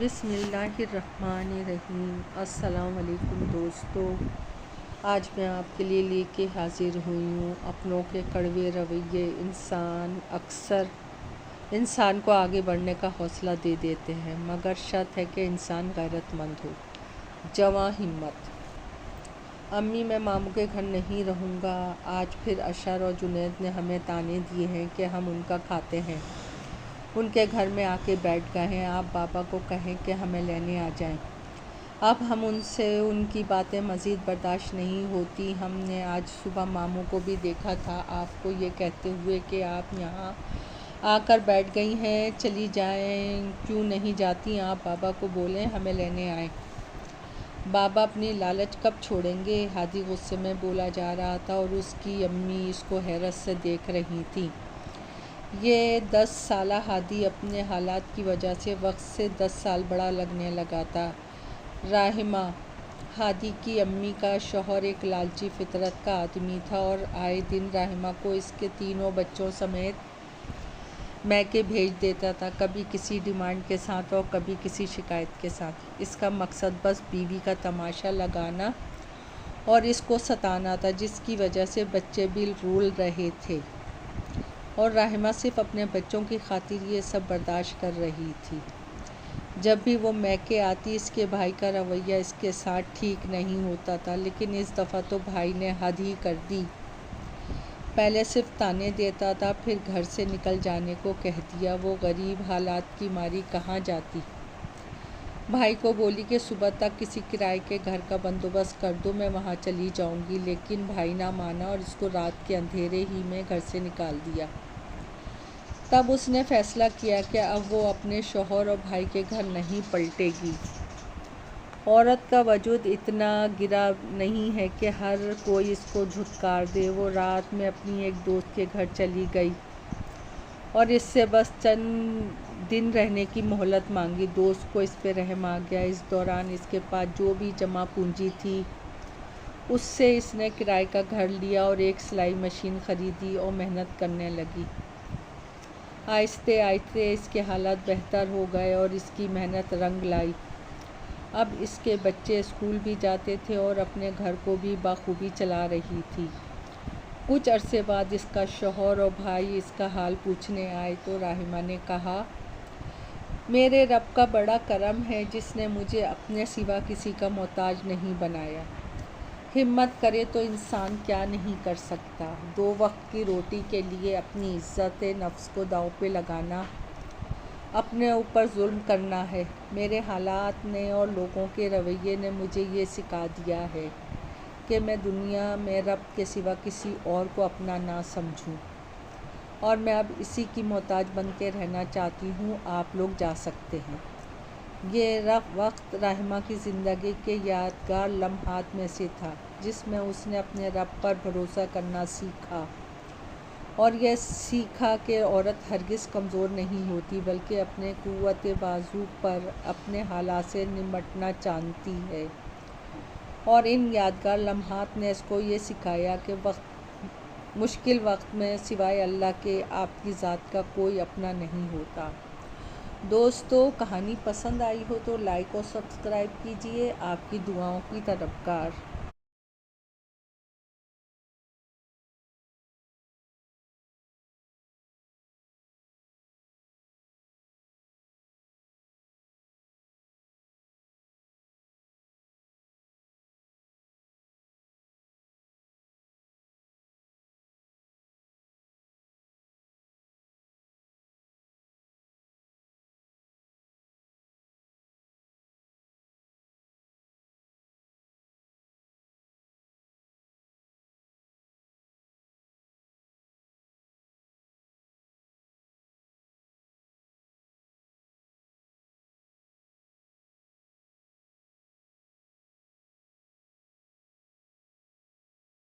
بسم اللہ الرحمن الرحیم۔ السلام علیکم دوستو، آج میں آپ کے لیے لے کے حاضر ہوئی ہوں اپنوں کے کڑوے رویے اکثر انسان کو آگے بڑھنے کا حوصلہ دے دیتے ہیں، مگر شرط ہے کہ انسان غیرت مند ہو، جواں ہمت۔ امی میں ماموں کے گھر نہیں رہوں گا، آج پھر اشر اور جنید نے ہمیں طعنے دیے ہیں کہ ہم ان کا کھاتے ہیں۔ ان کے گھر میں آ کے بیٹھ گئے ہیں، آپ بابا کو کہیں کہ ہمیں لینے آ جائیں۔ اب ہم ان سے ان کی باتیں مزید برداشت نہیں ہوتی۔ ہم نے آج صبح ماموں کو بھی دیکھا تھا آپ کو یہ کہتے ہوئے کہ آپ یہاں آ کر بیٹھ گئی ہیں، چلی جائیں کیوں نہیں جاتی؟ آپ بابا کو بولیں ہمیں لینے آئیں۔ بابا اپنی لالچ کب چھوڑیں گے؟ ہادی غصے میں بولا جا رہا تھا اور اس کی امی اس کو حیرت سے دیکھ رہی تھیں۔ یہ 10 سالہ ہادی اپنے حالات کی وجہ سے وقت سے 10 سال بڑا لگنے لگا تھا۔ راحمہ، ہادی کی امی کا شوہر ایک لالچی فطرت کا آدمی تھا اور آئے دن راحمہ کو اس کے تینوں بچوں سمیت میکے بھیج دیتا تھا، کبھی کسی ڈیمانڈ کے ساتھ اور کبھی کسی شکایت کے ساتھ۔ اس کا مقصد بس بیوی کا تماشا لگانا اور اس کو ستانا تھا، جس کی وجہ سے بچے بھی رول رہے تھے اور راحمہ صرف اپنے بچوں کی خاطر یہ سب برداشت کر رہی تھی۔ جب بھی وہ میکے آتی اس کے بھائی کا رویہ اس کے ساتھ ٹھیک نہیں ہوتا تھا، لیکن اس دفعہ تو بھائی نے حد ہی کر دی۔ پہلے صرف طعنے دیتا تھا، پھر گھر سے نکل جانے کو کہہ دیا۔ وہ غریب حالات کی ماری کہاں جاتی؟ بھائی کو بولی کہ صبح تک کسی کرائے کے گھر کا بندوبست کر دو، میں وہاں چلی جاؤں گی، لیکن بھائی نہ مانا اور اس کو رات کے اندھیرے ہی میں گھر سے نکال دیا۔ تب اس نے فیصلہ کیا کہ اب وہ اپنے شوہر اور بھائی کے گھر نہیں پلٹے گی۔ عورت کا وجود اتنا گرا نہیں ہے کہ ہر کوئی اس کو دھتکار دے۔ وہ رات میں اپنی ایک دوست کے گھر چلی گئی اور اس سے بس چند دن رہنے کی مہلت مانگی۔ دوست کو اس پہ رحم آ گیا۔ اس دوران اس کے پاس جو بھی جمع پونجی تھی اس سے اس نے کرائے کا گھر لیا اور ایک سلائی مشین خریدی اور محنت کرنے لگی۔ آہستہ آہستہ اس کے حالات بہتر ہو گئے اور اس کی محنت رنگ لائی۔ اب اس کے بچے اسکول بھی جاتے تھے اور اپنے گھر کو بھی بخوبی چلا رہی تھی۔ کچھ عرصے بعد اس کا شوہر اور بھائی اس کا حال پوچھنے آئے تو راحمہ نے کہا، میرے رب کا بڑا کرم ہے جس نے مجھے اپنے سوا کسی کا محتاج نہیں بنایا۔ ہمت کرے تو انسان کیا نہیں کر سکتا۔ 2 وقت کی روٹی کے لیے اپنی عزت نفس کو داؤ پہ لگانا اپنے اوپر ظلم کرنا ہے۔ میرے حالات نے اور لوگوں کے رویے نے مجھے یہ سکھا دیا ہے کہ میں دنیا میں رب کے سوا کسی اور کو اپنا نہ سمجھوں، اور میں اب اسی کی محتاج بن کے رہنا چاہتی ہوں۔ آپ لوگ جا سکتے ہیں۔ یہ وقت راحمہ کی زندگی کے یادگار لمحات میں سے تھا جس میں اس نے اپنے رب پر بھروسہ کرنا سیکھا اور یہ سیکھا کہ عورت ہرگز کمزور نہیں ہوتی، بلکہ اپنے قوت بازو پر اپنے حالات سے نمٹنا جانتی ہے۔ اور ان یادگار لمحات نے اس کو یہ سکھایا کہ مشکل وقت میں سوائے اللہ کے آپ کی ذات کا کوئی اپنا نہیں ہوتا۔ دوستو، کہانی پسند آئی ہو تو لائک اور سبسکرائب کیجیے۔ آپ کی دعاؤں کی طلبگار۔